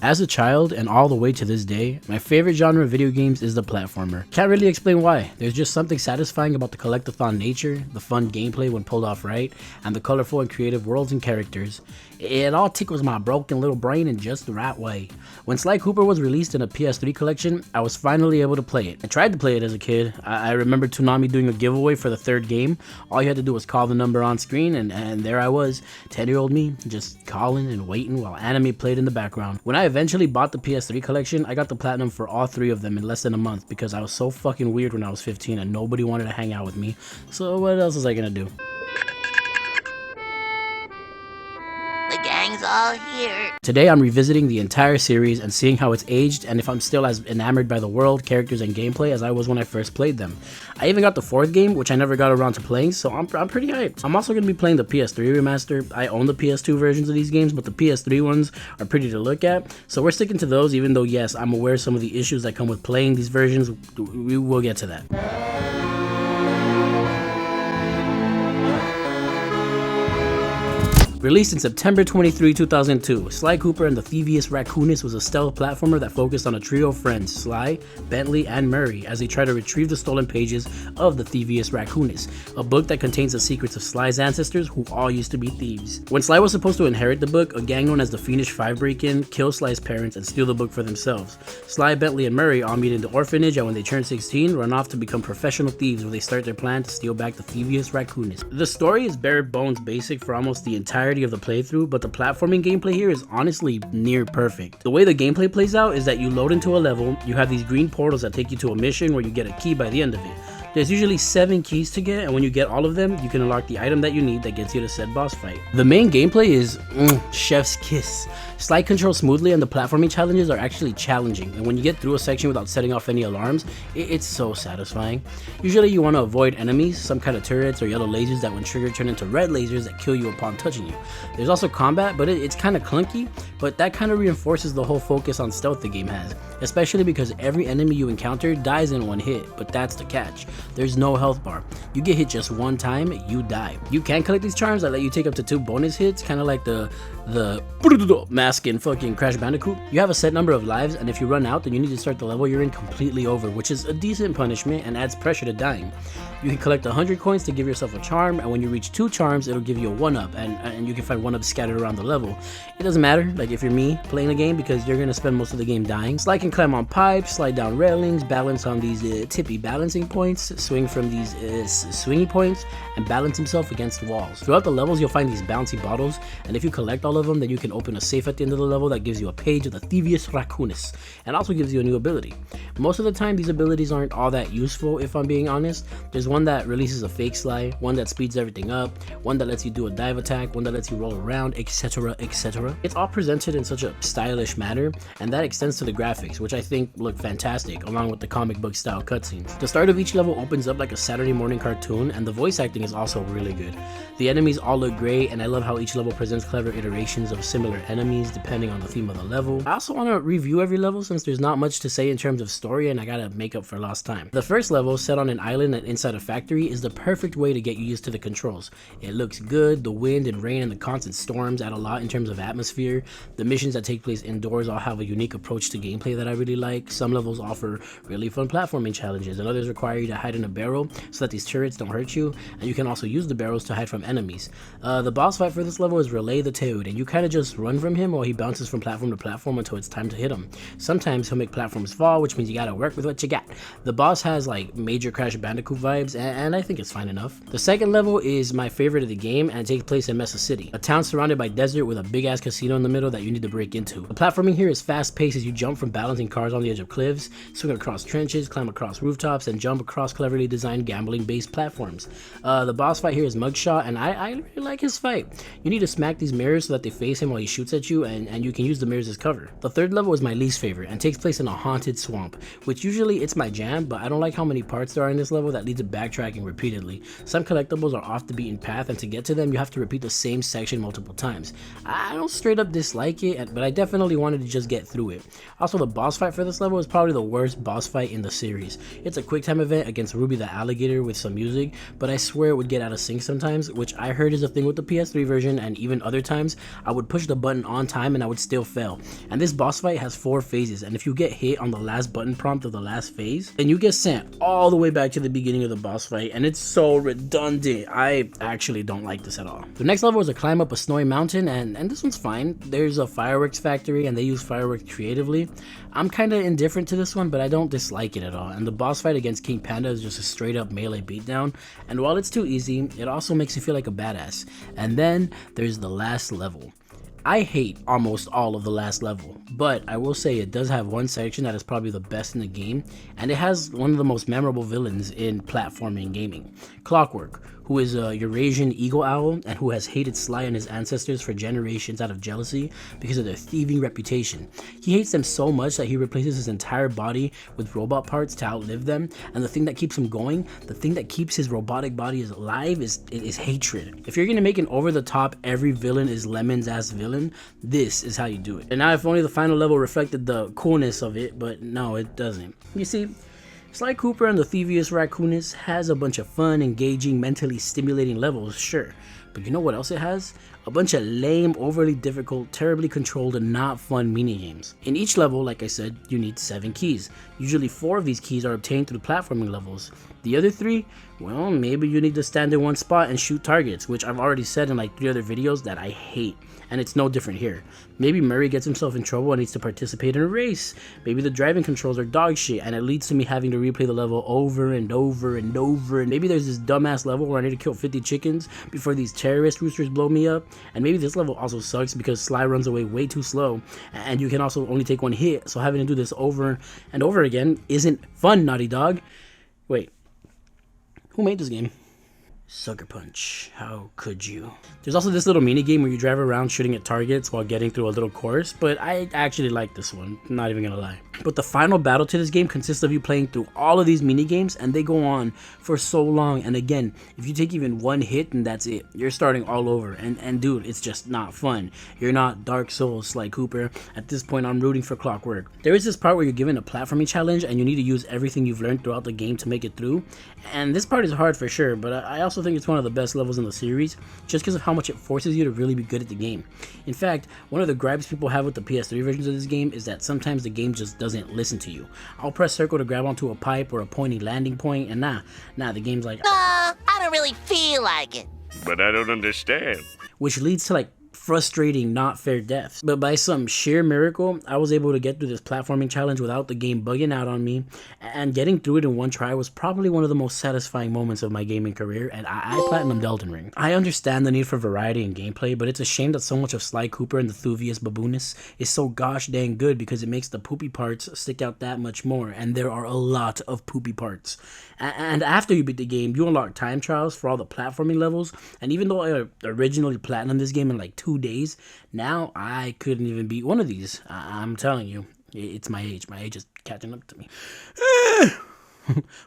As a child and all the way to this day, my favorite genre of video games is the platformer. Can't really explain why. There's just something satisfying about the collectathon nature, the fun gameplay when pulled off right, and the colorful and creative worlds and characters. It all tickles my broken little brain in just the right way. When Sly Cooper was released in a PS3 collection, I was finally able to play it. I tried to play it as a kid. I remember Toonami doing a giveaway for the third game. All you had to do was call the number on screen, and there I was, 10-year-old me, just calling and waiting while anime played in the background. When I eventually bought the PS3 collection, I got the platinum for all 3 of them in less than a month because I was so fucking weird when I was 15 and nobody wanted to hang out with me. So what else was I gonna do? All here. Today I'm revisiting the entire series and seeing how it's aged and if I'm still as enamored by the world, characters, and gameplay as I was when I first played them. I even got the 4th game, which I never got around to playing, so I'm pretty hyped. I'm also going to be playing the PS3 Remaster. I own the PS2 versions of these games, but the PS3 ones are pretty to look at, so we're sticking to those even though yes, I'm aware of some of the issues that come with playing these versions. We will get to that. Released in September 23, 2002, Sly Cooper and the Thievius Raccoonus was a stealth platformer that focused on a trio of friends, Sly, Bentley, and Murray, as they try to retrieve the stolen pages of the Thievius Raccoonus, a book that contains the secrets of Sly's ancestors who all used to be thieves. When Sly was supposed to inherit the book, a gang known as the Fiendish Five break in, kill Sly's parents, and steal the book for themselves. Sly, Bentley, and Murray all meet in the orphanage, and when they turn 16, run off to become professional thieves where they start their plan to steal back the Thievius Raccoonus. The story is bare bones basic for almost the entirety of the playthrough, but the platforming gameplay here is honestly near perfect. The way the gameplay plays out is that you load into a level, you have these green portals that take you to a mission where you get a key by the end of it. There's usually 7 keys to get, and when you get all of them, you can unlock the item that you need that gets you to said boss fight. The main gameplay is chef's kiss. Sly controls smoothly and the platforming challenges are actually challenging, and when you get through a section without setting off any alarms, it's so satisfying. Usually you want to avoid enemies, some kind of turrets or yellow lasers that when triggered turn into red lasers that kill you upon touching you. There's also combat, but it's kind of clunky, but that kind of reinforces the whole focus on stealth the game has, especially because every enemy you encounter dies in one hit, but that's the catch. There's no health bar. You get hit just one time, you die. You can collect these charms that let you take up to 2 bonus hits, kind of like the mask in fucking Crash Bandicoot. You have a set number of lives, and if you run out, then you need to start the level you're in completely over, which is a decent punishment and adds pressure to dying. You can collect 100 coins to give yourself a charm, and when you reach 2 charms, it'll give you a 1-up, and you can find 1-ups scattered around the level. It doesn't matter, like if you're me playing the game, because you're gonna spend most of the game dying. Sly can climb on pipes, slide down railings, balance on these tippy balancing points, swing from these swingy points, and balance himself against walls. Throughout the levels, you'll find these bouncy bottles, and if you collect all of them, then you can open a safe at the end of the level that gives you a page of the Thievius Raccoonus, and also gives you a new ability. Most of the time, these abilities aren't all that useful, if I'm being honest. There's one that releases a fake Sly, one that speeds everything up, one that lets you do a dive attack, one that lets you roll around, etc, etc. It's all presented in such a stylish manner, and that extends to the graphics, which I think look fantastic, along with the comic book style cutscenes. The start of each level opens up like a Saturday morning cartoon, and the voice acting is also really good. The enemies all look great, and I love how each level presents clever iterations of similar enemies depending on the theme of the level. I also want to review every level since there's not much to say in terms of story and I gotta make up for lost time. The first level, set on an island and inside a factory, is the perfect way to get you used to the controls. It looks good, the wind and rain and the constant storms add a lot in terms of atmosphere. The missions that take place indoors all have a unique approach to gameplay that I really like. Some levels offer really fun platforming challenges and others require you to hide in a barrel so that these turrets don't hurt you, and you can also use the barrels to hide from enemies. The boss fight for this level is Relay the Toad, and you kind of just run from him while he bounces from platform to platform until it's time to hit him. Sometimes he'll make platforms fall, which means you gotta work with what you got. The boss has like major Crash Bandicoot vibes, and I think it's fine enough. The second level is my favorite of the game, and it takes place in Mesa City, a town surrounded by desert with a big ass casino in the middle that you need to break into. The platforming here is fast paced as you jump from balancing cars on the edge of cliffs, swing across trenches, climb across rooftops, and jump across cleverly designed gambling based platforms. The boss fight here is Mugshot, and I really like his fight. You need to smack these mirrors so that they face him while he shoots at you, and you can use the mirrors as cover. The third level is my least favorite and takes place in a haunted swamp, which usually it's my jam, but I don't like how many parts there are in this level that lead to backtracking repeatedly. Some collectibles are off the beaten path, and to get to them you have to repeat the same section multiple times. I don't straight up dislike it, but I definitely wanted to just get through it. Also, the boss fight for this level is probably the worst boss fight in the series. It's a quick time event against against Ruby the alligator with some music, but I swear it would get out of sync sometimes, which I heard is a thing with the PS3 version, and even other times I would push the button on time and I would still fail. And this boss fight has 4 phases, and if you get hit on the last button prompt of the last phase, then you get sent all the way back to the beginning of the boss fight, and it's so redundant. I actually don't like this at all. The next level is a climb up a snowy mountain, and this one's fine. There's a fireworks factory and they use fireworks creatively. I'm kind of indifferent to this one, but I don't dislike it at all. And the boss fight against King Panda is just a straight up melee beatdown, and while it's too easy, it also makes you feel like a badass. And then there's the last level. I hate almost all of the last level, but I will say it does have one section that is probably the best in the game, and it has one of the most memorable villains in platforming gaming, Clockwork, who is a Eurasian eagle owl and who has hated Sly and his ancestors for generations out of jealousy because of their thieving reputation. He hates them so much that he replaces his entire body with robot parts to outlive them, and the thing that keeps him going, the thing that keeps his robotic body alive is hatred. If you're gonna make an over-the-top every villain is Lemon's ass villain, this is how you do it. And now if only the final level reflected the coolness of it, but no, it doesn't. You see, Sly Cooper and the Thievius Raccoonus has a bunch of fun, engaging, mentally stimulating levels, sure. But you know what else it has? A bunch of lame, overly difficult, terribly controlled, and not fun minigames. In each level, like I said, you need 7 keys. Usually 4 of these keys are obtained through platforming levels. The other 3, well, maybe you need to stand in one spot and shoot targets, which I've already said in like 3 other videos that I hate. And it's no different here. Maybe Murray gets himself in trouble and needs to participate in a race. Maybe the driving controls are dog shit and it leads to me having to replay the level over and over and over. And maybe there's this dumbass level where I need to kill 50 chickens before these terrorist roosters blow me up. And maybe this level also sucks because Sly runs away way too slow and you can also only take 1 hit, so having to do this over and over again isn't fun, Naughty Dog. Wait, who made this game? Sucker Punch, how could you? There's also this little mini game where you drive around shooting at targets while getting through a little course, but I actually like this one, not even gonna lie. But the final battle to this game consists of you playing through all of these mini games, and they go on for so long. And again, if you take even 1 hit, then that's it. You're starting all over, and dude, it's just not fun. You're not Dark Souls, Sly Cooper. At this point, I'm rooting for Clockwork. There is this part where you're given a platforming challenge, and you need to use everything you've learned throughout the game to make it through. And this part is hard for sure, but I also think it's one of the best levels in the series, just because of how much it forces you to really be good at the game. In fact, one of the gripes people have with the PS3 versions of this game is that sometimes the game just doesn't listen to you. I'll press circle to grab onto a pipe or a pointy landing point, and nah, the game's like, I don't really feel like it. But I don't understand. which leads to like frustrating, not fair deaths. But by some sheer miracle, I was able to get through this platforming challenge without the game bugging out on me, and getting through it in one try was probably one of the most satisfying moments of my gaming career, and I platinumed Elden Ring. I understand the need for variety in gameplay, but it's a shame that so much of Sly Cooper and the Thuvius Baboonus is so gosh dang good because it makes the poopy parts stick out that much more, and there are a lot of poopy parts. And after you beat the game, you unlock time trials for all the platforming levels, and even though I originally platinumed this game in like 2 days, now I couldn't even beat one of these. I'm telling you, it's my age. My age is catching up to me.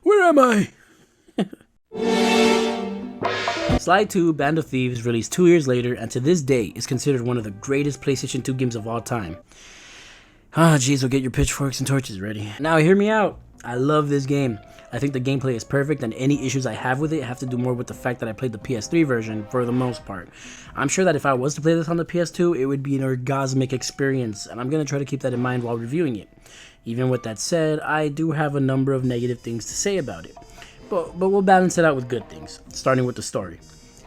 Where am I? Sly 2 Band of Thieves released 2 years later, and to this day is considered one of the greatest PlayStation 2 games of all time. Geez, well, get your pitchforks and torches ready. Now hear me out. I love this game. I think the gameplay is perfect, and any issues I have with it have to do more with the fact that I played the PS3 version for the most part. I'm sure that if I was to play this on the PS2, it would be an orgasmic experience, and I'm going to try to keep that in mind while reviewing it. Even with that said, I do have a number of negative things to say about it. But we'll balance it out with good things, starting with the story.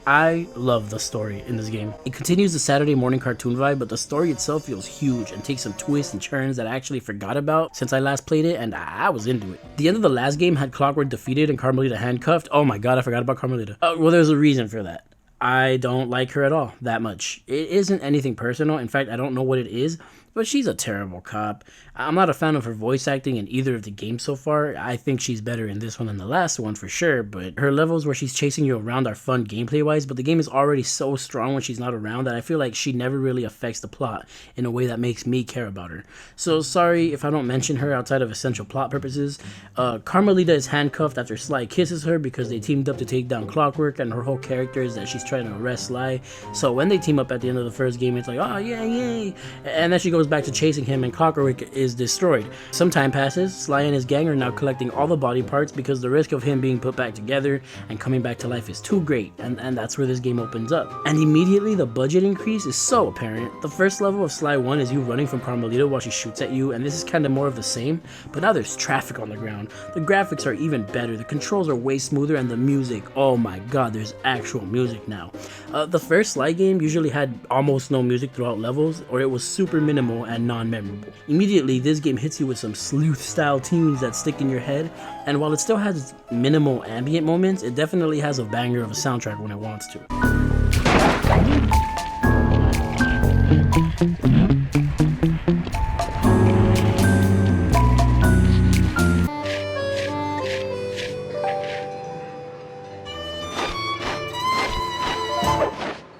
I love the story in this game. It continues the Saturday morning cartoon vibe, but the story itself feels huge and takes some twists and turns that I actually forgot about since I last played it, and I was into it. The end of the last game had Clockwork defeated and Carmelita handcuffed. Oh my god, I forgot about Carmelita. Well, there's a reason for that. I don't like her at all, that much. It isn't anything personal. In fact, I don't know what it is, but she's a terrible cop. I'm not a fan of her voice acting in either of the games so far. I think she's better in this one than the last one for sure, but her levels where she's chasing you around are fun gameplay wise, but the game is already so strong when she's not around that I feel like she never really affects the plot in a way that makes me care about her. So sorry if I don't mention her outside of essential plot purposes. Carmelita is handcuffed after Sly kisses her because they teamed up to take down Clockwork, and her whole character is that she's trying to arrest Sly. So when they team up at the end of the first game, it's like, oh yeah, yay, and then she goes goes back to chasing him and Clockwork is destroyed. Some time passes, Sly and his gang are now collecting all the body parts because the risk of him being put back together and coming back to life is too great, and that's where this game opens up. And immediately the budget increase is so apparent. The first level of Sly 1 is you running from Carmelita while she shoots at you, and this is kind of more of the same, but now there's traffic on the ground. The graphics are even better, the controls are way smoother, and the music, oh my god, there's actual music now. The first Sly game usually had almost no music throughout levels, or it was super minimal and non-memorable. Immediately, this game hits you with some sleuth-style tunes that stick in your head, and while it still has minimal ambient moments, it definitely has a banger of a soundtrack when it wants to.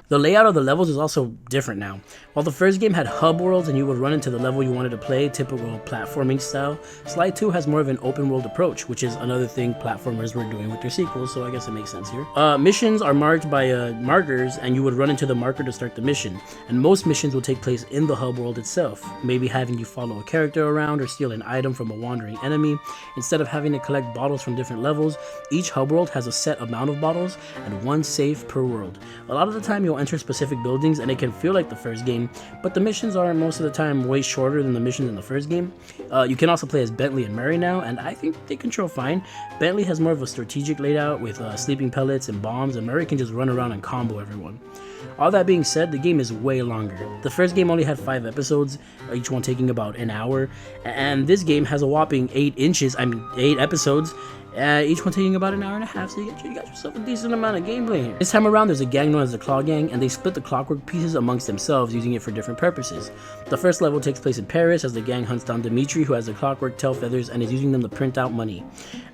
The layout of the levels is also different now. While the first game had hub worlds and you would run into the level you wanted to play, typical platforming style, Sly 2 has more of an open world approach, which is another thing platformers were doing with their sequels, so I guess it makes sense here. Missions are marked by markers, and you would run into the marker to start the mission, and most missions will take place in the hub world itself, maybe having you follow a character around or steal an item from a wandering enemy. Instead of having to collect bottles from different levels, each hub world has a set amount of bottles and one safe per world. A lot of the time you'll enter specific buildings and it can feel like the first game, but the missions are most of the time way shorter than the missions in the first game. You can also play as Bentley and Murray now, and I think they control fine. Bentley has more of a strategic layout with sleeping pellets and bombs, and Murray can just run around and combo everyone. All that being said, the game is way longer. The first game only had 5 episodes, each one taking about an hour, and this game has a whopping 8 episodes, each one taking about an hour and a half, so you got yourself a decent amount of gameplay here. This time around, there's a gang known as the Claw Gang, and they split the clockwork pieces amongst themselves, using it for different purposes. The first level takes place in Paris, as the gang hunts down Dimitri, who has the clockwork tail feathers and is using them to print out money.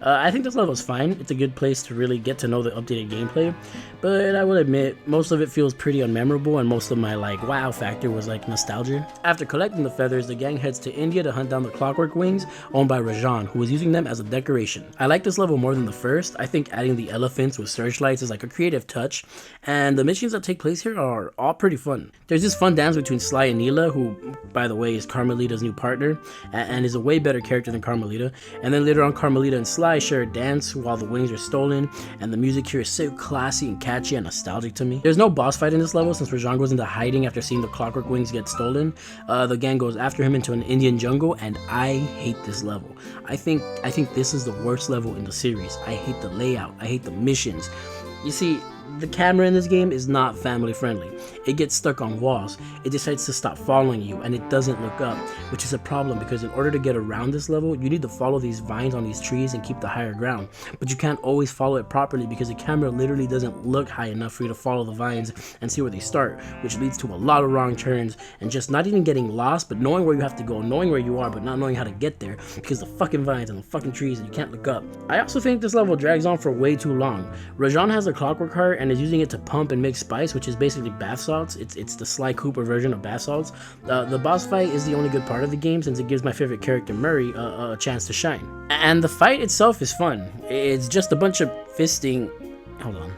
I think this level is fine. It's a good place to really get to know the updated gameplay, but I will admit, most of it feels pretty unmemorable, and most of my wow factor was nostalgia. After collecting the feathers, the gang heads to India to hunt down the clockwork wings owned by Rajan, who was using them as a decoration. I like this level more than the first. I think adding the elephants with searchlights is a creative touch, and the missions that take place here are all pretty fun. There's this fun dance between Sly and Neela, who, by the way, is Carmelita's new partner, and is a way better character than Carmelita. And then later on, Carmelita and Sly share a dance while the wings are stolen, and the music here is so classy and catchy and nostalgic to me. There's no boss fight in this level since Rajan goes into hiding after seeing the clockwork wings get stolen. The gang goes after him into an Indian jungle, and I hate this level. I think this is the worst level in the series. I hate the layout. I hate the missions. You see, the camera in this game is not family friendly. It gets stuck on walls, it decides to stop following you, and it doesn't look up, which is a problem because in order to get around this level, you need to follow these vines on these trees and keep the higher ground. But you can't always follow it properly because the camera literally doesn't look high enough for you to follow the vines and see where they start, which leads to a lot of wrong turns and just not even getting lost, but knowing where you have to go, knowing where you are, but not knowing how to get there because the fucking vines and the fucking trees and you can't look up. I also think this level drags on for way too long. Rajan has a clockwork heart and is using it to pump and mix spice, which is basically bath salts. It's the Sly Cooper version of bath salts. The boss fight is the only good part of the game since it gives my favorite character Murray a chance to shine. And the fight itself is fun. It's just a bunch of fisting. Hold on.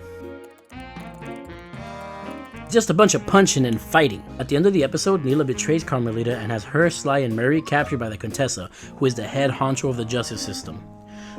Just a bunch of punching and fighting. At the end of the episode, Neela betrays Carmelita and has her, Sly, and Murray captured by the Contessa, who is the head honcho of the justice system.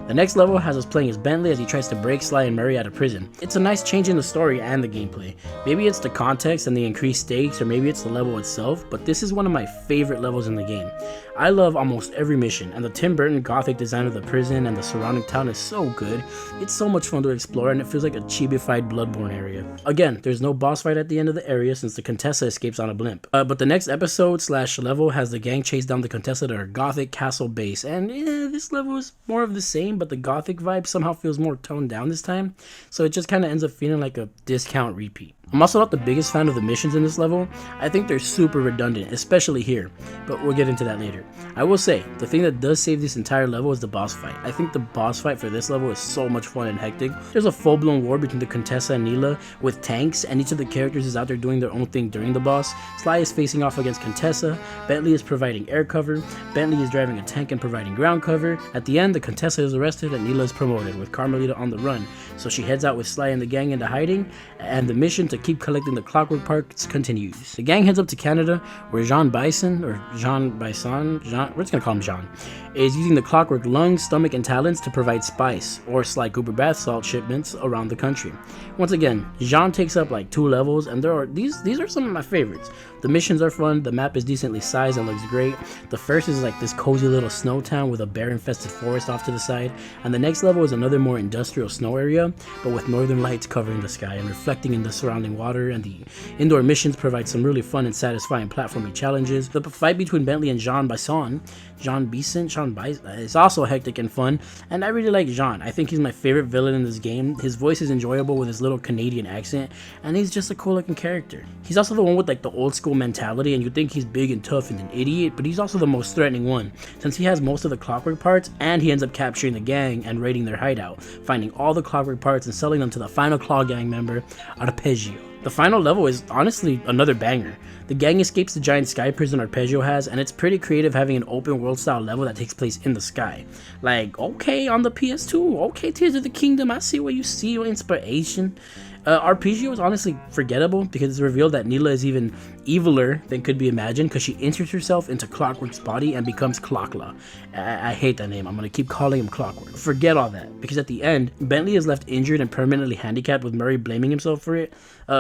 The next level has us playing as Bentley as he tries to break Sly and Murray out of prison. It's a nice change in the story and the gameplay. Maybe it's the context and the increased stakes, or maybe it's the level itself, but this is one of my favorite levels in the game. I love almost every mission, and the Tim Burton gothic design of the prison and the surrounding town is so good. It's so much fun to explore, and it feels like a chibified Bloodborne area. Again, there's no boss fight at the end of the area since the Contessa escapes on a blimp. But the next episode / level has the gang chase down the Contessa to her gothic castle base, and this level is more of the same, but the gothic vibe somehow feels more toned down this time, so it just kind of ends up feeling like a discount repeat. I'm also not the biggest fan of the missions in this level. I think they're super redundant, especially here, but we'll get into that later. I will say, the thing that does save this entire level is the boss fight. I think the boss fight for this level is so much fun and hectic. There's a full-blown war between the Contessa and Neela with tanks, and each of the characters is out there doing their own thing during the boss. Sly is facing off against Contessa, Bentley is providing air cover, Bentley is driving a tank and providing ground cover. At the end, the Contessa is arrested and Neela is promoted, with Carmelita on the run, so she heads out with Sly and the gang into hiding, and the mission to keep collecting the clockwork parts continues. The gang heads up to Canada, where Jean Bison, we're just gonna call him Jean, is using the clockwork lungs, stomach, and talons to provide spice, or Sly Cooper bath salt shipments around the country. Once again, Jean takes up like 2 levels, and these are some of my favorites. The missions are fun, the map is decently sized and looks great. The first is like this cozy little snow town with a bear-infested forest off to the side, and the next level is another more industrial snow area, but with northern lights covering the sky and reflecting in the surrounding water, and the indoor missions provide some really fun and satisfying platforming challenges. The fight between Bentley and Jean Bison is also hectic and fun, and I really like Jean. I think he's my favorite villain in this game. His voice is enjoyable with his little Canadian accent, and he's just a cool looking character. He's also the one with like the old school mentality, and you think he's big and tough and an idiot, but he's also the most threatening one, since he has most of the clockwork parts, and he ends up capturing the gang and raiding their hideout, finding all the clockwork parts and selling them to the final Claw Gang member, Arpeggio. The final level is honestly another banger. The gang escapes the giant sky prison Arpeggio has, and it's pretty creative having an open world style level that takes place in the sky. Like, okay, on the PS2, okay, Tears of the Kingdom, I see where you see your inspiration. Arpeggio is honestly forgettable because it's revealed that Neela is even eviler than could be imagined because she inserts herself into Clockwork's body and becomes Clockla. I hate that name. I'm going to keep calling him Clockwork. Forget all that, because at the end, Bentley is left injured and permanently handicapped with Murray blaming himself for it.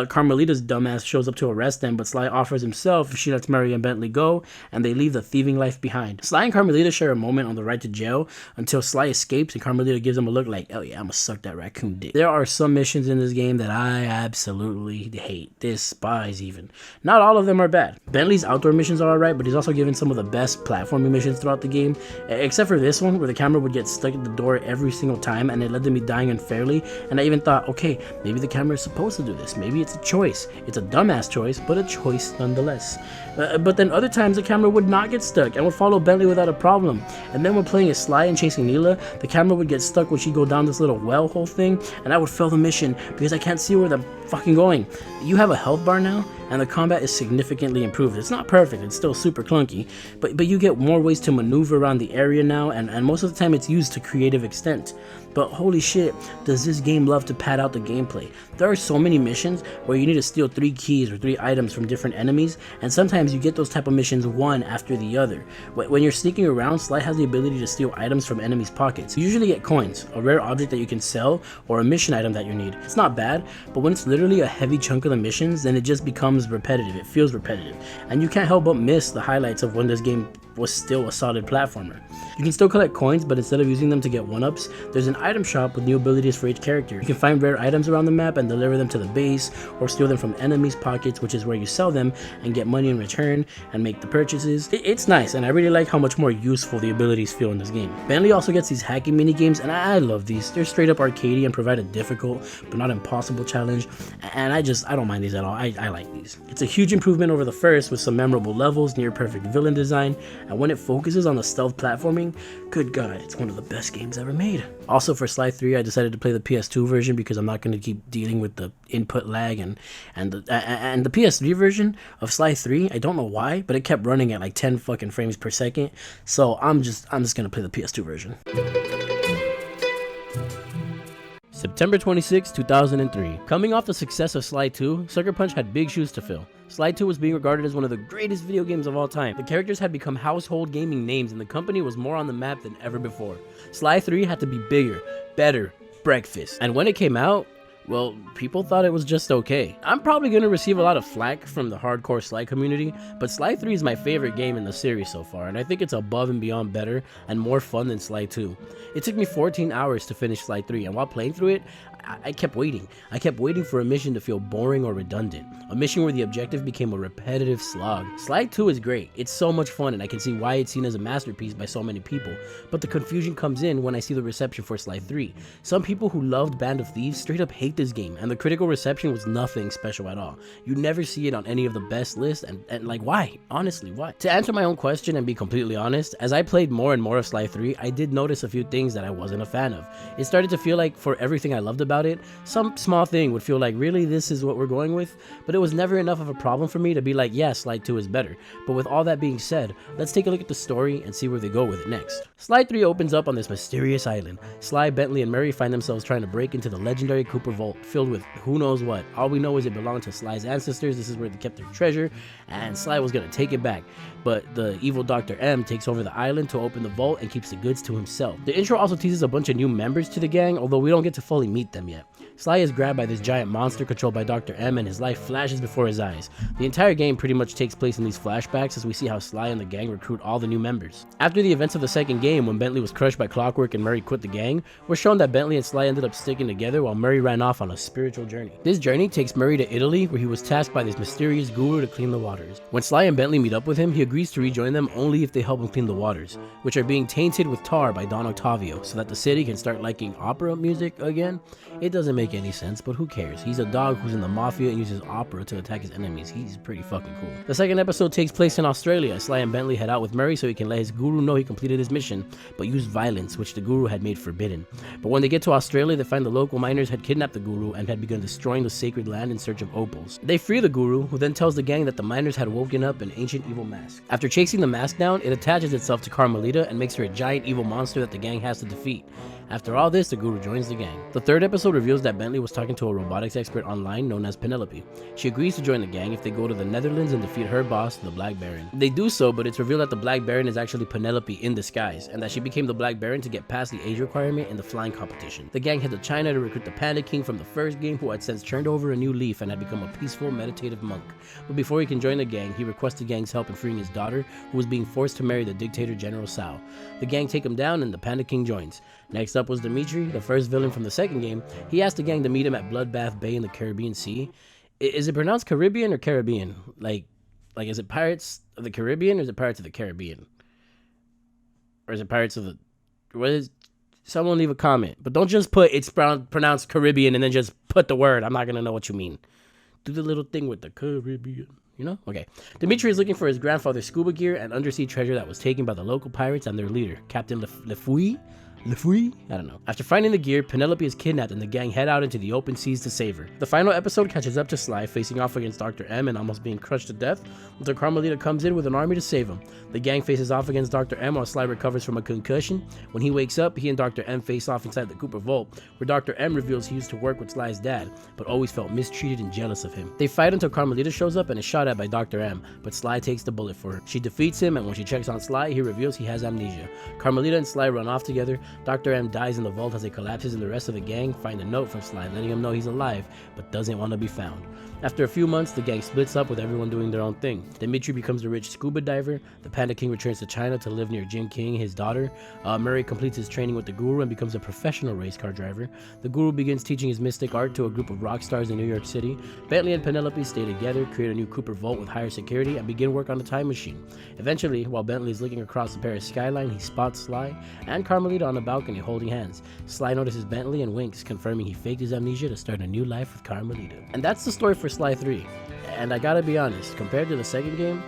Carmelita's dumbass shows up to arrest them, but Sly offers himself if she lets Murray and Bentley go, and they leave the thieving life behind. Sly and Carmelita share a moment on the ride to jail until Sly escapes and Carmelita gives him a look like, oh yeah, I'm gonna suck that raccoon dick. There are some missions in this game that I absolutely hate, despise even. Not all of them are bad. Bentley's outdoor missions are alright, but he's also given some of the best platforming missions throughout the game, except for this one where the camera would get stuck at the door every single time and it led to me dying unfairly, and I even thought, okay, maybe the camera is supposed to do this, maybe it's a choice. It's a dumbass choice, but a choice nonetheless. But then other times the camera would not get stuck and would follow Bentley without a problem. And then when playing as Sly and chasing Neela, the camera would get stuck when she'd go down this little well hole thing, and I would fail the mission because I can't see where I'm fucking going. You have a health bar now, and the combat is significantly improved. It's not perfect, it's still super clunky, but you get more ways to maneuver around the area now, and most of the time it's used to creative extent. But holy shit, does this game love to pad out the gameplay. There are so many missions where you need to steal 3 keys or 3 items from different enemies, and sometimes you get those type of missions one after the other. When you're sneaking around, Sly has the ability to steal items from enemies' pockets. You usually get coins, a rare object that you can sell, or a mission item that you need. It's not bad, but when it's literally a heavy chunk of the missions, then it just becomes repetitive. It feels repetitive, and you can't help but miss the highlights of when this game was still a solid platformer. You can still collect coins, but instead of using them to get 1-ups, there's an item shop with new abilities for each character. You can find rare items around the map and deliver them to the base, or steal them from enemies' pockets, which is where you sell them and get money in return and make the purchases. It's nice, and I really like how much more useful the abilities feel in this game. Bentley also gets these hacking mini games, and I love these. They're straight up arcadey and provide a difficult but not impossible challenge, and I don't mind these at all. I like these. It's a huge improvement over the first, with some memorable levels, near perfect villain design, and when it focuses on the stealth platforming, good god, it's one of the best games ever made. Also for Sly 3, I decided to play the PS2 version because I'm not going to keep dealing with the input lag and the PS3 version of Sly 3. I don't know why, but it kept running at like 10 fucking frames per second. So I'm just going to play the PS2 version. September 26, 2003. Coming off the success of Sly 2, Sucker Punch had big shoes to fill. Sly 2 was being regarded as one of the greatest video games of all time. The characters had become household gaming names, and the company was more on the map than ever before. Sly 3 had to be bigger, better, breakfast. And when it came out, well, people thought it was just okay. I'm probably going to receive a lot of flack from the hardcore Sly community, but Sly 3 is my favorite game in the series so far, and I think it's above and beyond better and more fun than Sly 2. It took me 14 hours to finish Sly 3, and while playing through it, I kept waiting. I kept waiting for a mission to feel boring or redundant. A mission where the objective became a repetitive slog. Sly 2 is great. It's so much fun, and I can see why it's seen as a masterpiece by so many people. But the confusion comes in when I see the reception for Sly 3. Some people who loved Band of Thieves straight up hate this game, and the critical reception was nothing special at all. You never see it on any of the best lists, and like, why? Honestly, why? To answer my own question and be completely honest, as I played more and more of Sly 3, I did notice a few things that I wasn't a fan of. It started to feel like for everything I loved about it, some small thing would feel like, really, this is what we're going with? But it was never enough of a problem for me to be like, yeah, Sly 2 is better. But with all that being said, let's take a look at the story and see where they go with it next. Sly 3 opens up on this mysterious island. Sly, Bentley, and Murray find themselves trying to break into the legendary Cooper vault filled with who knows what. All we know is it belonged to Sly's ancestors. This is where they kept their treasure, and Sly was gonna take it back. But the evil Dr. M takes over the island to open the vault and keeps the goods to himself. The intro also teases a bunch of new members to the gang, although we don't get to fully meet them yet. Sly is grabbed by this giant monster controlled by Dr. M, and his life flashes before his eyes. The entire game pretty much takes place in these flashbacks as we see how Sly and the gang recruit all the new members. After the events of the second game, when Bentley was crushed by Clockwork and Murray quit the gang, we're shown that Bentley and Sly ended up sticking together while Murray ran off on a spiritual journey. This journey takes Murray to Italy, where he was tasked by this mysterious guru to clean the waters. When Sly and Bentley meet up with him, he agrees to rejoin them only if they help him clean the waters, which are being tainted with tar by Don Octavio, so that the city can start liking opera music again. It doesn't make any sense, but who cares? He's a dog who's in the mafia and uses opera to attack his enemies. He's pretty fucking cool. The second episode takes place in Australia. Sly and Bentley head out with Murray so he can let his guru know he completed his mission, but use violence, which the guru had made forbidden. But when they get to Australia, they find the local miners had kidnapped the guru and had begun destroying the sacred land in search of opals. They free the guru, who then tells the gang that the miners had woken up an ancient evil mask. After chasing the mask down, it attaches itself to Carmelita and makes her a giant evil monster that the gang has to defeat. After all this, the guru joins the gang. The third episode reveals that Bentley was talking to a robotics expert online known as Penelope. She agrees to join the gang if they go to the Netherlands and defeat her boss, the Black Baron. They do so, but it's revealed that the Black Baron is actually Penelope in disguise, and that she became the Black Baron to get past the age requirement in the flying competition. The gang head to China to recruit the Panda King from the first game, who had since turned over a new leaf and had become a peaceful, meditative monk. But before he can join the gang, he requests the gang's help in freeing his daughter, who was being forced to marry the dictator General Sao. The gang take him down and the Panda King joins. Next up was Dimitri, the first villain from the second game. He asked the gang to meet him at Bloodbath Bay in the Caribbean Sea. Is it pronounced Caribbean or Caribbean? Like is it Pirates of the Caribbean or is it Pirates of the Caribbean? Or is it Pirates of the... What is... Someone leave a comment. But don't just put it's pronounced Caribbean and then just put the word. I'm not going to know what you mean. Do the little thing with the Caribbean. You know? Okay. Dimitri is looking for his grandfather's scuba gear and undersea treasure that was taken by the local pirates and their leader, Captain Lefouille? I don't know. After finding the gear, Penelope is kidnapped and the gang head out into the open seas to save her. The final episode catches up to Sly facing off against Dr. M and almost being crushed to death until Carmelita comes in with an army to save him. The gang faces off against Dr. M while Sly recovers from a concussion. When he wakes up, he and Dr. M face off inside the Cooper vault, where Dr. M reveals he used to work with Sly's dad, but always felt mistreated and jealous of him. They fight until Carmelita shows up and is shot at by Dr. M, but Sly takes the bullet for her. She defeats him, and when she checks on Sly, he reveals he has amnesia. Carmelita and Sly run off together. Dr. M dies in the vault as it collapses, and the rest of the gang find a note from Sly letting him know he's alive but doesn't want to be found. After a few months, the gang splits up with everyone doing their own thing. Dimitri becomes a rich scuba diver. The Panda King returns to China to live near Jin King, his daughter. Murray completes his training with the Guru and becomes a professional race car driver. The Guru begins teaching his mystic art to a group of rock stars in New York City. Bentley and Penelope stay together, create a new Cooper vault with higher security, and begin work on the time machine. Eventually, while Bentley is looking across the Paris skyline, he spots Sly and Carmelita on a balcony holding hands. Sly notices Bentley and winks, confirming he faked his amnesia to start a new life with Carmelita. And that's the story for Sly 3. And I gotta be honest, compared to the second game,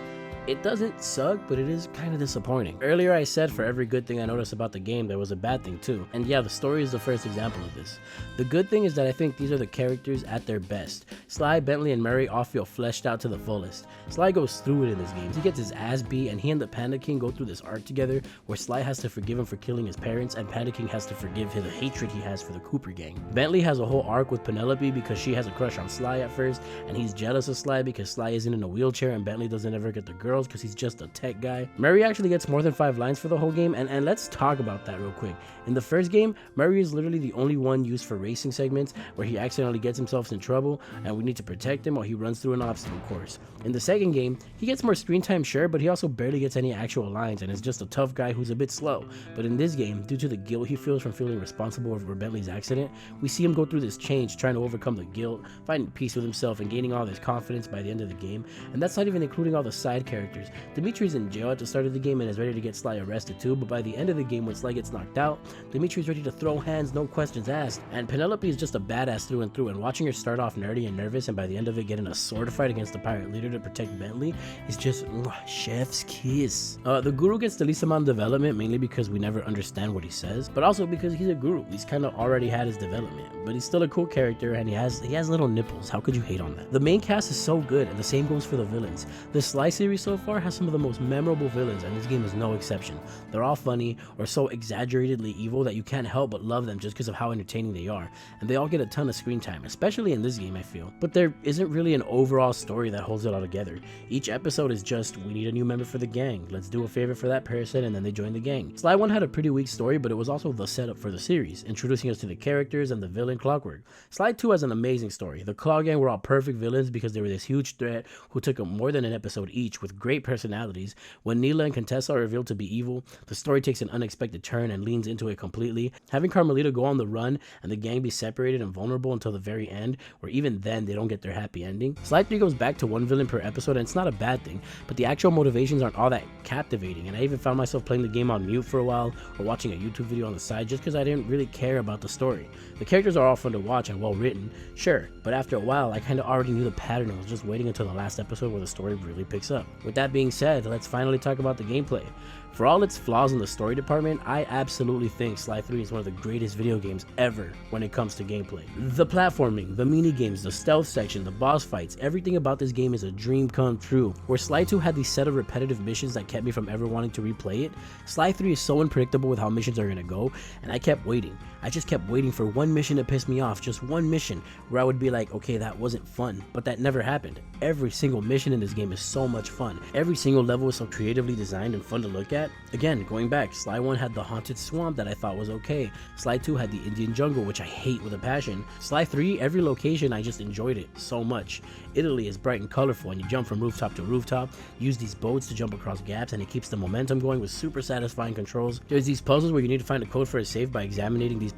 it doesn't suck, but it is kind of disappointing. Earlier I said for every good thing I noticed about the game, there was a bad thing too. And yeah, the story is the first example of this. The good thing is that I think these are the characters at their best. Sly, Bentley, and Murray all feel fleshed out to the fullest. Sly goes through it in this game. He gets his ass beat, and he and the Panda King go through this arc together where Sly has to forgive him for killing his parents, and Panda King has to forgive him the hatred he has for the Cooper gang. Bentley has a whole arc with Penelope because she has a crush on Sly at first, and he's jealous of Sly because Sly isn't in a wheelchair and Bentley doesn't ever get the girls because he's just a tech guy. Murray actually gets more than 5 lines for the whole game, and let's talk about that real quick. In the first game, Murray is literally the only one used for racing segments where he accidentally gets himself in trouble and we need to protect him while he runs through an obstacle course. In the second game, he gets more screen time, sure, but he also barely gets any actual lines and is just a tough guy who's a bit slow. But in this game, due to the guilt he feels from feeling responsible for Bentley's accident, we see him go through this change, trying to overcome the guilt, finding peace with himself, and gaining all this confidence by the end of the game. And that's not even including all the side characters. Dimitri's in jail at the start of the game and is ready to get Sly arrested too, but by the end of the game when Sly gets knocked out, Dimitri's ready to throw hands, no questions asked. And Penelope is just a badass through and through, and watching her start off nerdy and nervous and by the end of it get in a sword fight against the pirate leader to protect Bentley is just chef's kiss. The Guru gets the least amount of development, mainly because we never understand what he says, but also because he's a Guru. He's kind of already had his development, but he's still a cool character and he has little nipples. How could you hate on that? The main cast is so good, and the same goes for the villains. The Sly series so so far has some of the most memorable villains, and this game is no exception. They're all funny or so exaggeratedly evil that you can't help but love them just because of how entertaining they are, and they all get a ton of screen time, especially in this game, I feel. But there isn't really an overall story that holds it all together. Each episode is just, we need a new member for the gang, let's do a favor for that person, and then they join the gang. Sly 1 had a pretty weak story, but it was also the setup for the series, introducing us to the characters and the villain Clockwork. Sly 2 has an amazing story. The Claw Gang were all perfect villains because they were this huge threat who took up more than an episode each with great personalities. When Neela and Contessa are revealed to be evil, the story takes an unexpected turn and leans into it completely. Having Carmelita go on the run and the gang be separated and vulnerable until the very end, where even then they don't get their happy ending. Sly 3 goes back to one villain per episode, and it's not a bad thing, but the actual motivations aren't all that captivating, and I even found myself playing the game on mute for a while or watching a YouTube video on the side just because I didn't really care about the story. The characters are all fun to watch and well written, sure, but after a while I kind of already knew the pattern and was just waiting until the last episode where the story really picks up. With that being said, let's finally talk about the gameplay. For all its flaws in the story department, I absolutely think Sly 3 is one of the greatest video games ever when it comes to gameplay. The platforming, the mini games, the stealth section, the boss fights, everything about this game is a dream come true. Where Sly 2 had these set of repetitive missions that kept me from ever wanting to replay it, Sly 3 is so unpredictable with how missions are gonna go, and I kept waiting. I just kept waiting for one mission to piss me off, just one mission, where I would be like, okay, that wasn't fun, but that never happened. Every single mission in this game is so much fun. Every single level is so creatively designed and fun to look at. Again, going back, Sly 1 had the haunted swamp that I thought was okay. Sly 2 had the Indian jungle, which I hate with a passion. Sly 3, every location, I just enjoyed it so much. Italy is bright and colorful, and you jump from rooftop to rooftop, use these boats to jump across gaps, and it keeps the momentum going with super satisfying controls. There's these puzzles where you need to find a code for a safe by examining these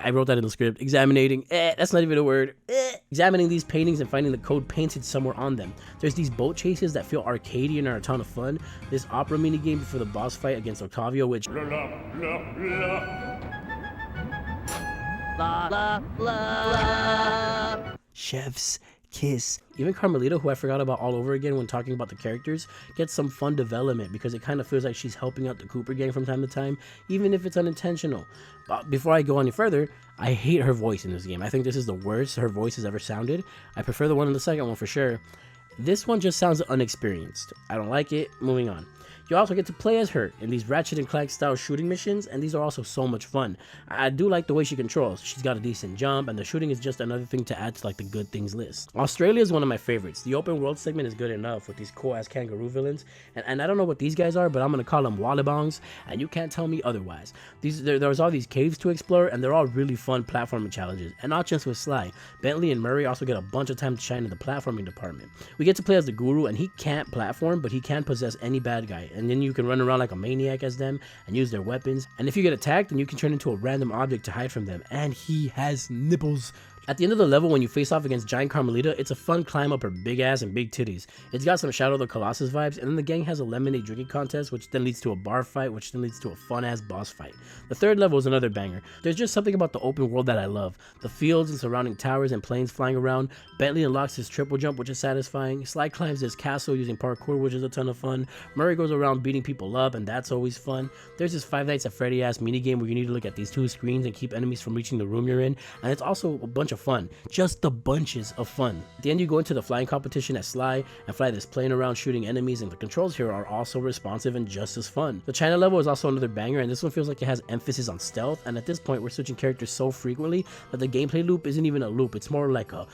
I wrote that in the script. That's not even a word. Examining these paintings and finding the code painted somewhere on them. There's these boat chases that feel arcadey and are a ton of fun. This opera mini game before the boss fight against Octavio, which chef's kiss. Even Carmelita, who I forgot about all over again when talking about the characters, gets some fun development because it kind of feels like she's helping out the Cooper gang from time to time, even if it's unintentional. But before I go any further, I hate her voice in this game. I think this is the worst her voice has ever sounded. I prefer the one in the second one for sure. This one just sounds unexperienced. I don't like it. Moving on. You also get to play as her in these Ratchet and Clank style shooting missions, and these are also so much fun. I do like the way she controls. She's got a decent jump, and the shooting is just another thing to add to like the good things list. Australia is one of my favorites. The open world segment is good enough with these cool ass kangaroo villains, and I don't know what these guys are, but I'm gonna call them wallabongs, and you can't tell me otherwise. There's all these caves to explore, and they're all really fun platforming challenges, and not just with Sly. Bentley and Murray also get a bunch of time to shine in the platforming department. We get to play as the Guru, and he can't platform, but he can possess any bad guy, and then you can run around like a maniac as them and use their weapons, and if you get attacked, then you can turn into a random object to hide from them, and he has nipples. At the end of the level, when you face off against Giant Carmelita, it's a fun climb up her big ass and big titties. It's got some Shadow of the Colossus vibes, and then the gang has a lemonade drinking contest, which then leads to a bar fight, which then leads to a fun ass boss fight. The third level is another banger. There's just something about the open world that I love. The fields and surrounding towers and planes flying around. Bentley unlocks his triple jump, which is satisfying. Sly climbs his castle using parkour, which is a ton of fun. Murray goes around beating people up, and that's always fun. There's this Five Nights at Freddy ass minigame where you need to look at these two screens and keep enemies from reaching the room you're in, and it's also a bunch of fun. Just the bunches of fun. At the end, you go into the flying competition at Sly and fly this plane around shooting enemies, and the controls here are also responsive and just as fun. The China level is also another banger, and this one feels like it has emphasis on stealth, and at this point we're switching characters so frequently that the gameplay loop isn't even a loop. It's more like a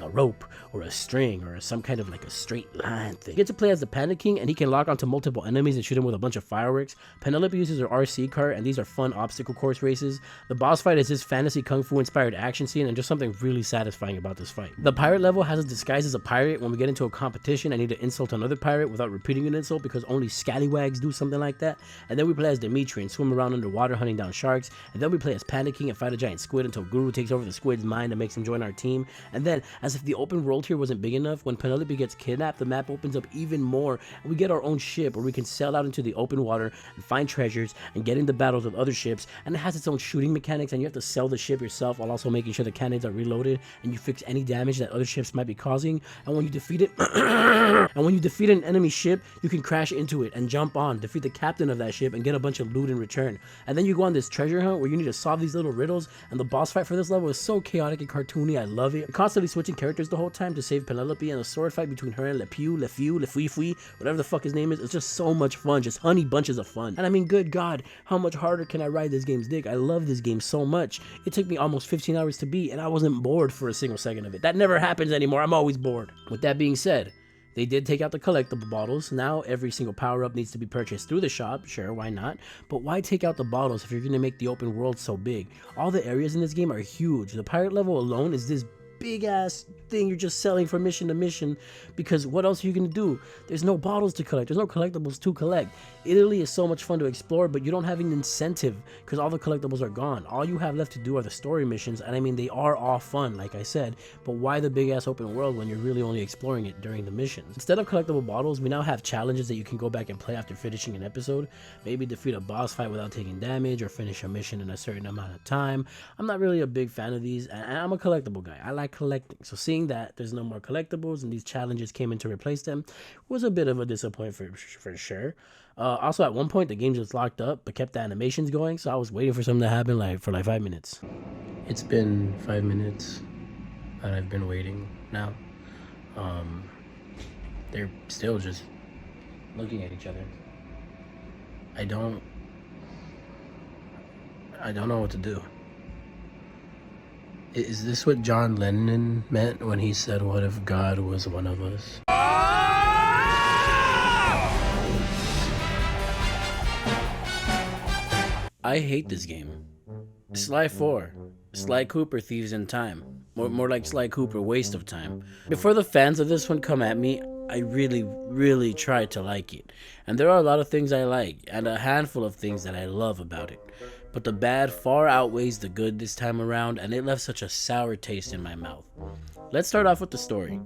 rope or a string or some kind of like a straight line thing. You get to play as the Panda King, and he can lock onto multiple enemies and shoot them with a bunch of fireworks. Penelope uses her RC cart, and these are fun obstacle course races. The boss fight is this fantasy kung fu inspired action scene, and just something really satisfying about this fight. The pirate level has us disguised as a pirate. When we get into a competition, I need to insult another pirate without repeating an insult because only scallywags do something like that. And then we play as Dimitri and swim around underwater hunting down sharks. And then we play as Panda King and fight a giant squid until Guru takes over the squid's mind and makes him join our team. And then, as if the open world here wasn't big enough, when Penelope gets kidnapped, the map opens up even more, and we get our own ship where we can sail out into the open water and find treasures and get into battles with other ships. And it has its own shooting mechanics, and you have to sell the ship yourself while also making sure the cannons are really loaded, and you fix any damage that other ships might be causing. And when you defeat it, and when you defeat an enemy ship, you can crash into it and jump on, defeat the captain of that ship, and get a bunch of loot in return. And then you go on this treasure hunt where you need to solve these little riddles. And the boss fight for this level is so chaotic and cartoony. I love it. You're constantly switching characters the whole time to save Penelope, and the sword fight between her and Le Fui, whatever the fuck his name is. It's just so much fun, just honey bunches of fun. And I mean, good God, how much harder can I ride this game's dick? I love this game so much. It took me almost 15 hours to beat, and I wasn't bored for a single second of it. That never happens anymore. I'm always bored. With that being said, they did take out the collectible bottles. Now every single power-up needs to be purchased through the shop. Sure, why not? But why take out the bottles if you're going to make the open world so big? All the areas in this game are huge. The pirate level alone is this big ass thing you're just selling from mission to mission, because what else are you gonna do? There's no bottles to collect, there's no collectibles to collect. Italy is so much fun to explore, but you don't have an incentive because all the collectibles are gone. All you have left to do are the story missions, and I mean, they are all fun, like I said, but why the big ass open world when you're really only exploring it during the missions? Instead of collectible bottles, we now have challenges that you can go back and play after finishing an episode. Maybe defeat a boss fight without taking damage, or finish a mission in a certain amount of time. I'm not really a big fan of these, and I'm a collectible guy. I like collecting, so seeing that there's no more collectibles and these challenges came in to replace them was a bit of a disappointment for sure. Also, at one point the game just locked up but kept the animations going, so I was waiting for something to happen for 5 minutes. It's been 5 minutes that I've been waiting now. They're still just looking at each other. I don't know what to do. Is this what John Lennon meant when he said, "What if God was one of us?" I hate this game. Sly 4. Sly Cooper Thieves in Time. More like Sly Cooper Waste of Time. Before the fans of this one come at me, I really tried to like it. And there are a lot of things I like, and a handful of things that I love about it. But the bad far outweighs the good this time around, and it left such a sour taste in my mouth. Let's start off with the story.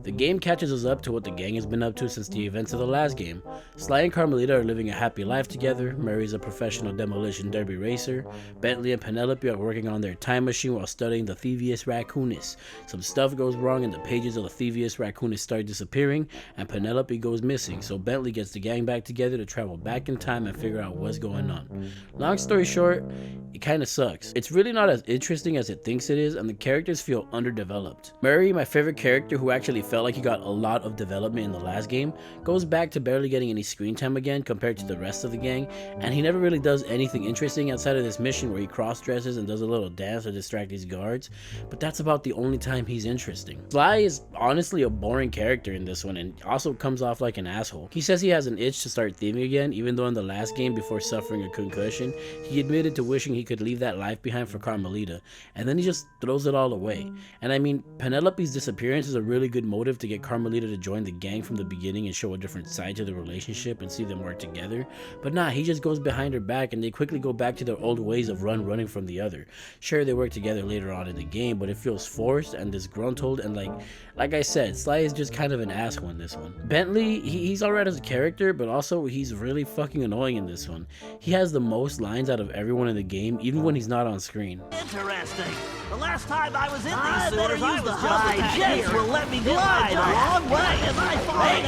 The game catches us up to what the gang has been up to since the events of the last game. Sly and Carmelita are living a happy life together. Murray's a professional demolition derby racer. Bentley and Penelope are working on their time machine while studying the Thievius Raccoonus. Some stuff goes wrong and the pages of the Thievius Raccoonus start disappearing, and Penelope goes missing, so Bentley gets the gang back together to travel back in time and figure out what's going on. Long story short, it kinda sucks. It's really not as interesting as it thinks it is, and the characters feel underdeveloped. Murray, my favorite character who actually felt like he got a lot of development in the last game, goes back to barely getting any screen time again compared to the rest of the gang, and he never really does anything interesting outside of this mission where he cross-dresses and does a little dance to distract these guards, but that's about the only time he's interesting. Sly is honestly a boring character in this one, and also comes off like an asshole. He says he has an itch to start thieving again, even though in the last game, before suffering a concussion, he admitted to wishing he could leave that life behind for Carmelita, and then he just throws it all away. And I mean, Penelope's disappearance is a really good motive to get Carmelita to join the gang from the beginning and show a different side to the relationship and see them work together, but nah, he just goes behind her back and they quickly go back to their old ways of running from the other. Sure, they work together later on in the game, but it feels forced and disgruntled, and like I said, Sly is just kind of an asshole in this one. Bentley, he's alright as a character, but also he's really fucking annoying in this one. He has the most lines out of everyone in the game, even when he's not on screen. Interesting. The last time I was in these sewers, I was just jets will let me glide a long way. Am I falling?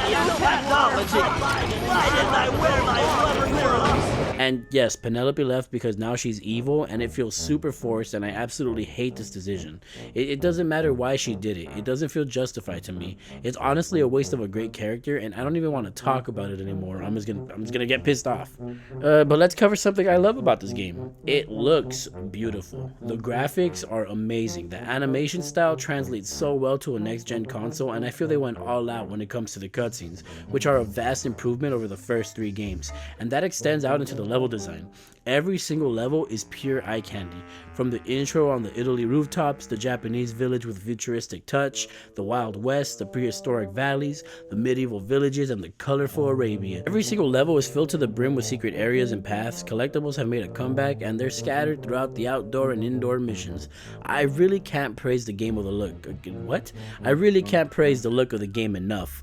Why didn't I wear my rubber gloves? And yes, Penelope left because now she's evil, and it feels super forced, and I absolutely hate this decision. It doesn't matter why she did it. It doesn't feel justified to me. It's honestly a waste of a great character, and I don't even want to talk about it anymore. I'm just gonna get pissed off. But let's cover something I love about this game. It looks beautiful. The graphics are amazing. The animation style translates so well to a next-gen console, and I feel they went all out when it comes to the cutscenes, which are a vast improvement over the first 3 games, and that extends out into the level design. Every single level is pure eye candy. From the intro on the Italy rooftops, the Japanese village with futuristic touch, the Wild West, the prehistoric valleys, the medieval villages, and the colorful Arabia. Every single level is filled to the brim with secret areas and paths. Collectibles have made a comeback, and they're scattered throughout the outdoor and indoor missions. I really can't praise the game with a look. What? I really can't praise the look of the game enough.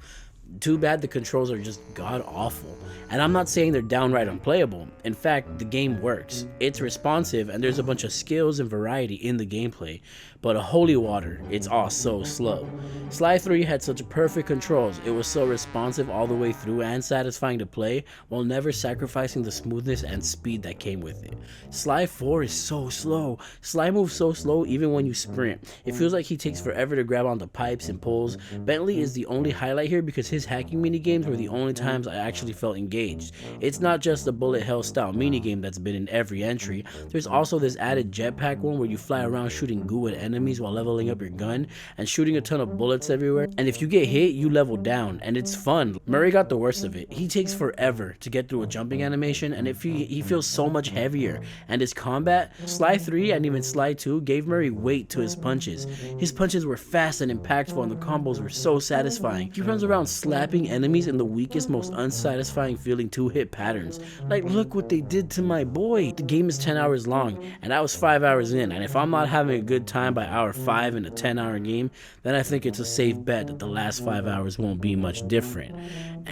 Too bad the controls are just god awful. And I'm not saying they're downright unplayable. In fact, the game works. It's responsive and there's a bunch of skills and variety in the gameplay. But holy water, it's all so slow. Sly 3 had such perfect controls. It was so responsive all the way through and satisfying to play while never sacrificing the smoothness and speed that came with it. Sly 4 is so slow. Sly moves so slow even when you sprint. It feels like he takes forever to grab onto pipes and poles. Bentley is the only highlight here because his hacking minigames were the only times I actually felt engaged. It's not just the bullet hell style minigame that's been in every entry. There's also this added jetpack one where you fly around shooting goo at enemies while leveling up your gun and shooting a ton of bullets everywhere. And if you get hit, you level down and it's fun. Murray got the worst of it. He takes forever to get through a jumping animation and he feels so much heavier. And his combat, Sly 3 and even Sly 2 gave Murray weight to his punches. His punches were fast and impactful and the combos were so satisfying. He runs around slapping enemies in the weakest, most unsatisfying feeling 2-hit patterns. Like, look what they did to my boy. The game is 10 hours long and I was 5 hours in, and if I'm not having a good time by hour 5 in a 10-hour game, then I think it's a safe bet that the last 5 hours won't be much different.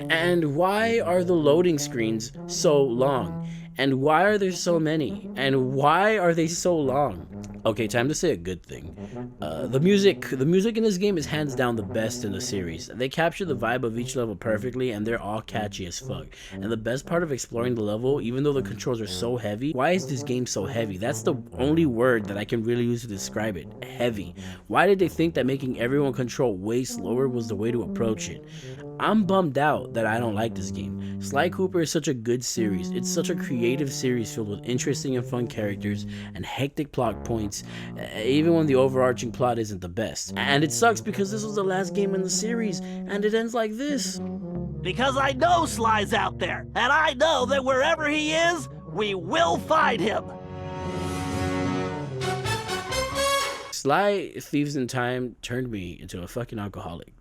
And why are the loading screens so long? And why are there so many? And why are they so long? Okay, time to say a good thing. The music in this game is hands down the best in the series. They capture the vibe of each level perfectly and they're all catchy as fuck. And the best part of exploring the level, even though the controls are so heavy, why is this game so heavy? That's the only word that I can really use to describe it. Heavy. Why did they think that making everyone control way slower was the way to approach it? I'm bummed out that I don't like this game. Sly Cooper is such a good series. It's such a creative series filled with interesting and fun characters and hectic plot points, even when the overarching plot isn't the best. And it sucks because this was the last game in the series, and it ends like this. Because I know Sly's out there, and I know that wherever he is, we will find him. Sly Thieves in Time turned me into a fucking alcoholic.